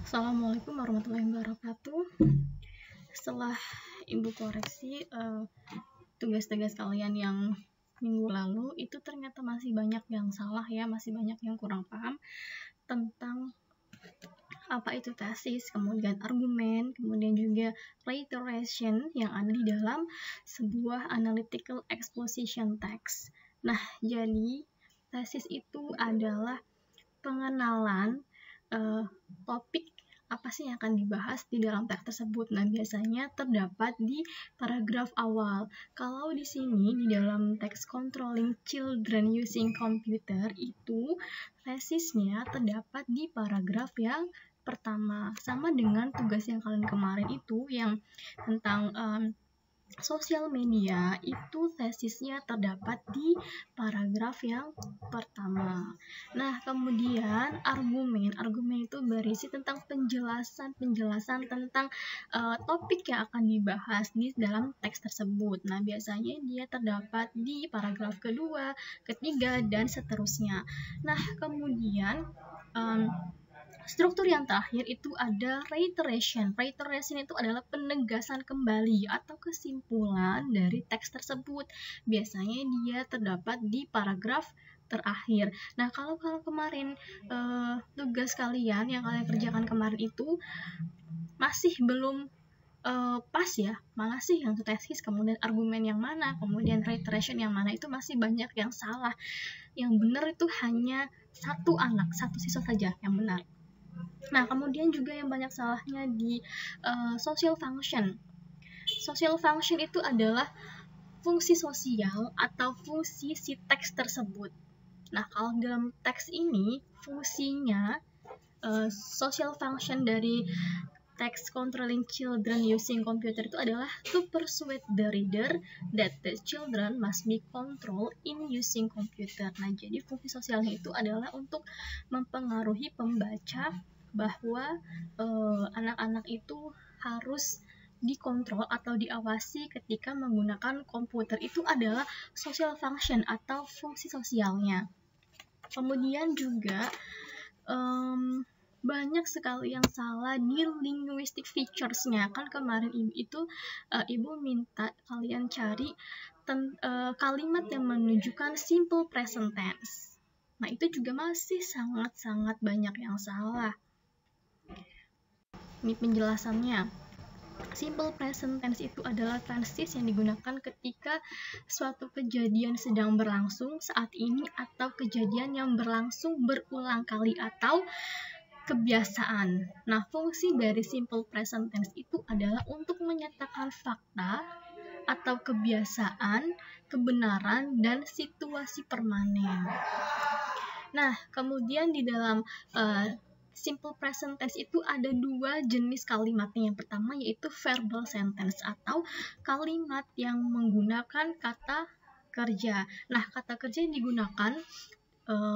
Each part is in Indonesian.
Assalamualaikum warahmatullahi wabarakatuh. Setelah Ibu koreksi tugas-tugas kalian yang minggu lalu, itu ternyata masih banyak yang salah ya, masih banyak yang kurang paham tentang apa itu tesis, kemudian argumen, kemudian juga reiteration yang ada di dalam sebuah analytical exposition text. Nah, jadi tesis itu adalah pengenalan topik apa sih yang akan dibahas di dalam teks tersebut. Nah, biasanya terdapat di paragraf awal. Kalau di sini di dalam teks Controlling Children Using Computer itu tesisnya terdapat di paragraf yang pertama. Sama dengan tugas yang kalian kemarin itu yang tentang sosial media, itu tesisnya terdapat di paragraf yang pertama. Nah, kemudian argumen itu berisi tentang penjelasan tentang topik yang akan dibahas di dalam teks tersebut. Nah, biasanya dia terdapat di paragraf kedua, ketiga, dan seterusnya. Nah, kemudian struktur yang terakhir itu ada reiteration. Reiteration itu adalah penegasan kembali atau kesimpulan dari teks tersebut. Biasanya dia terdapat di paragraf terakhir. Nah, kalau kemarin tugas kalian yang kalian kerjakan kemarin itu masih belum pas ya, mana sih yang tesis, kemudian argumen yang mana, kemudian reiteration yang mana, itu masih banyak yang salah. Yang benar itu hanya satu siswa saja yang benar. Nah, kemudian juga yang banyak salahnya di social function. Social function itu adalah fungsi sosial atau fungsi si teks tersebut. Nah, kalau dalam teks ini fungsinya social function dari text Controlling Children Using Computer itu adalah to persuade the reader that the children must be controlled in using computer. Nah, jadi fungsi sosialnya itu adalah untuk mempengaruhi pembaca bahwa anak-anak itu harus dikontrol atau diawasi ketika menggunakan komputer. Itu adalah social function atau fungsi sosialnya. Kemudian juga banyak sekali yang salah di linguistic features-nya. Kan kemarin Ibu minta kalian cari kalimat yang menunjukkan simple present tense. Nah, itu juga masih sangat-sangat banyak yang salah. Ini penjelasannya. Simple present tense itu adalah tenses yang digunakan ketika suatu kejadian sedang berlangsung saat ini atau kejadian yang berlangsung berulang kali atau kebiasaan. Nah, fungsi dari simple present tense itu adalah untuk menyatakan fakta atau kebiasaan, kebenaran, dan situasi permanen. Nah, kemudian di dalam simple present tense itu ada dua jenis kalimatnya. Yang pertama yaitu verbal sentence atau kalimat yang menggunakan kata kerja. Nah, kata kerja yang digunakan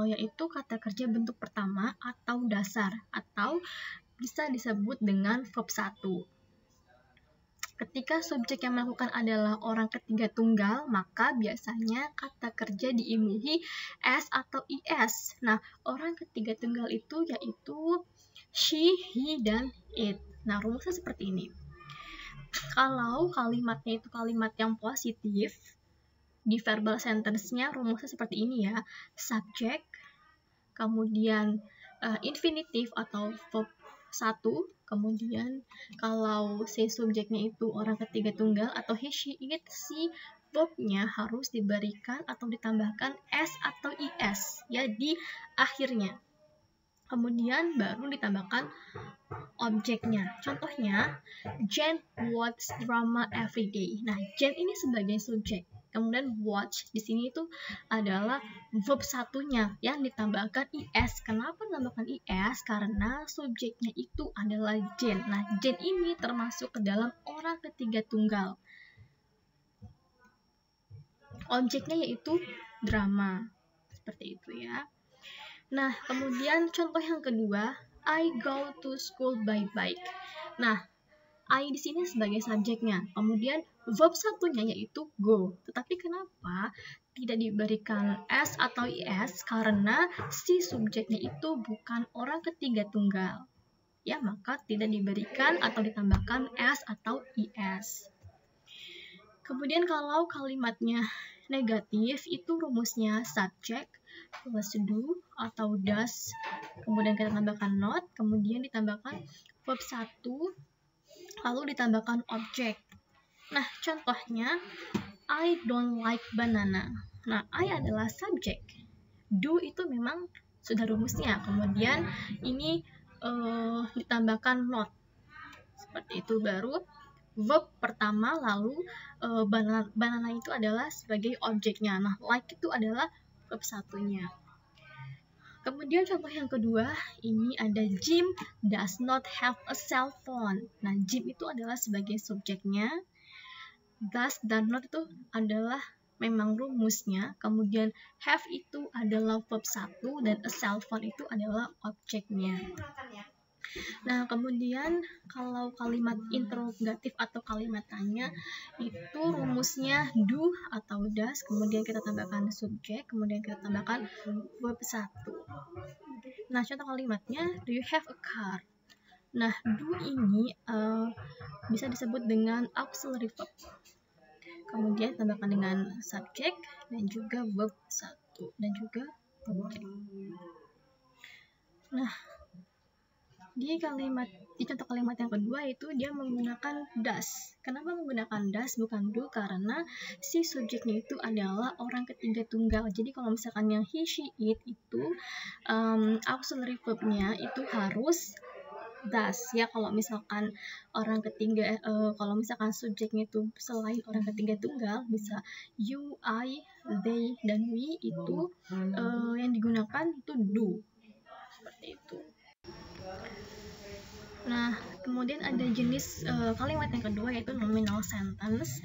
yaitu kata kerja bentuk pertama atau dasar, atau bisa disebut dengan verb 1. Ketika subjek yang melakukan adalah orang ketiga tunggal, maka biasanya kata kerja diimbuhi s atau is. Nah, orang ketiga tunggal itu yaitu she, he, dan it. Nah, rumusnya seperti ini. Kalau kalimatnya itu kalimat yang positif, di verbal sentence-nya rumusnya seperti ini ya. Subject, kemudian infinitive atau verb 1, kemudian kalau si subjeknya itu orang ketiga tunggal atau he, she, it, si verbnya harus diberikan atau ditambahkan s atau is ya di akhirnya. Kemudian baru ditambahkan objeknya. Contohnya, Jane watch drama every day. Nah, Jane ini sebagai subjek. Kemudian watch di sini itu adalah verb 1-nya yang ditambahkan is. Kenapa menambahkan is? Karena subjeknya itu adalah Jane. Nah, Jane ini termasuk ke dalam orang ketiga tunggal. Objeknya yaitu drama. Seperti itu ya. Nah, kemudian contoh yang kedua, I go to school by bike. Nah, I di sini sebagai subjeknya. Kemudian verb 1-nya yaitu go. Tetapi kenapa tidak diberikan s atau is? Karena si subjeknya itu bukan orang ketiga tunggal. ya maka tidak diberikan atau ditambahkan s atau is. Kemudian kalau kalimatnya negatif itu rumusnya subject plus do atau does, kemudian kita tambahkan not, kemudian ditambahkan verb 1, lalu ditambahkan objek. Nah, contohnya I don't like banana. Nah, I adalah subjek. Do itu memang sudah rumusnya. Kemudian ini ditambahkan not. Seperti itu, baru verb pertama, lalu banana itu adalah sebagai objeknya. Nah, like itu adalah verb satunya. Kemudian contoh yang kedua, ini ada Jim does not have a cell phone. Nah, Jim itu adalah sebagai subjeknya. Does dan not itu adalah memang rumusnya. Kemudian have itu adalah verb 1 dan a cell phone itu adalah objeknya. Nah, kemudian kalau kalimat interrogatif atau kalimat tanya itu rumusnya do atau does, kemudian kita tambahkan subjek, kemudian kita tambahkan verb 1. Nah, contoh kalimatnya, do you have a car? Nah, do ini bisa disebut dengan auxiliary verb. Kemudian tambahkan dengan subjek dan juga verb 1 dan juga objek. Nah, di contoh kalimat yang kedua itu dia menggunakan does. Kenapa menggunakan does bukan do? Karena si subjeknya itu adalah orang ketiga tunggal. Jadi kalau misalkan yang he, she, it itu auxiliary verbnya itu harus does ya. Kalau misalkan orang ketiga, kalau misalkan subjeknya itu selain orang ketiga tunggal, bisa you, I, they, dan we itu yang digunakan itu do. Seperti itu. Nah, kemudian ada jenis kalimat yang kedua yaitu nominal sentence.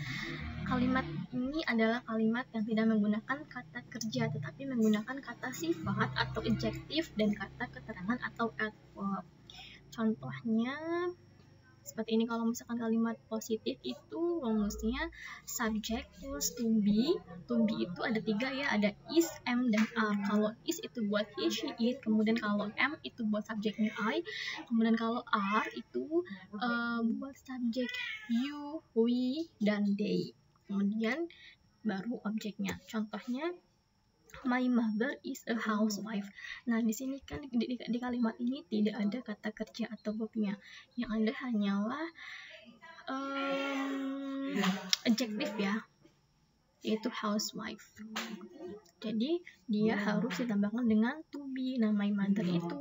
Kalimat ini adalah kalimat yang tidak menggunakan kata kerja tetapi menggunakan kata sifat atau adjektif dan kata keterangan atau adverb. Contohnya seperti ini. Kalau misalkan kalimat positif itu rumusnya subject plus to be. To be itu ada 3 ya, ada is, am, dan are. Kalau is itu buat he, she, it. Kemudian kalau am itu buat subjeknya I. Kemudian kalau are itu buat subjek you, we, dan they. Kemudian baru objeknya. Contohnya my mother is a housewife. Nah, di sini kan di kalimat ini tidak ada kata kerja atau verbnya. Yang ada hanyalah adjektif ya, yaitu housewife. Jadi dia harus ditambahkan dengan to be. Nah, my mother itu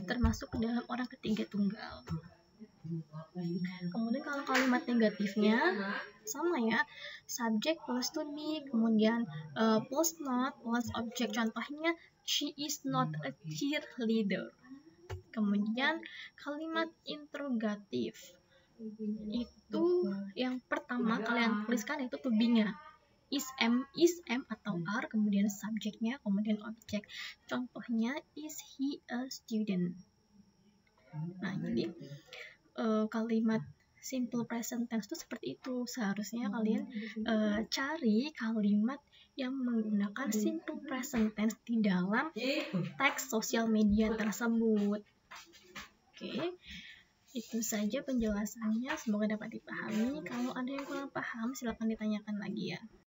termasuk dalam orang ketiga tunggal. Kemudian kalau kalimat negatifnya sama ya, subject plus to be, kemudian plus not plus object. Contohnya she is not a cheerleader. Kemudian kalimat interrogatif itu yang pertama kalian tuliskan itu to be-nya. Is, am atau are, kemudian subjeknya, kemudian objek. Contohnya is he a student. Nah, jadi kalimat simple present tense itu seperti itu. Seharusnya kalian cari kalimat yang menggunakan simple present tense di dalam teks sosial media tersebut. Oke, itu saja penjelasannya. Semoga dapat dipahami. Kalau ada yang kurang paham, silakan ditanyakan lagi ya.